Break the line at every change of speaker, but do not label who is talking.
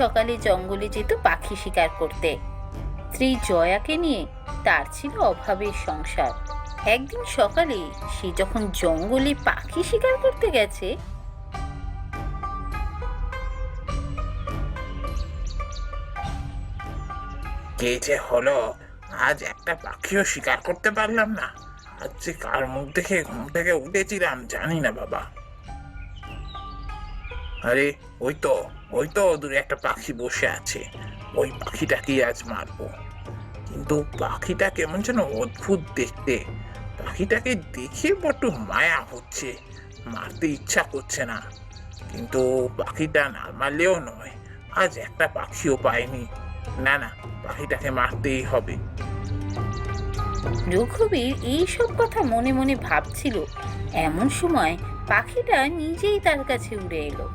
সকালে জঙ্গলে যেত পাখি শিকার করতে। স্ত্রী জয়াকে নিয়ে তার ছিল অভাবের সংসার। একদিন সকালে সে যখন জঙ্গলে পাখি শিকার করতে গেছে,
কে যে হলো, আজ একটা পাখিও শিকার করতে পারলাম না। আজ যে কার মুখ দেখে ঘুম থেকে উঠেছিলাম জানি না বাবা। আরে, ওই তো দূরে একটা পাখি বসে আছে। ওই পাখিটাকেই আজ মারবো। কিন্তু পাখিটা কেমন যেন অদ্ভুত দেখতে। পাখিটাকে দেখে বড্ড মায়া হচ্ছে, মারতে ইচ্ছা করছে না। কিন্তু পাখিটা না মারলেও নয়, আজ একটা পাখিও পাইনি। না না, পাখিটাকে মারতেই হবে।
রঘুবীর এইসব কথা মনে মনে ভাবছিল। এমন সময় পাখিটা নিজেই তার কাছে উড়ে এলো।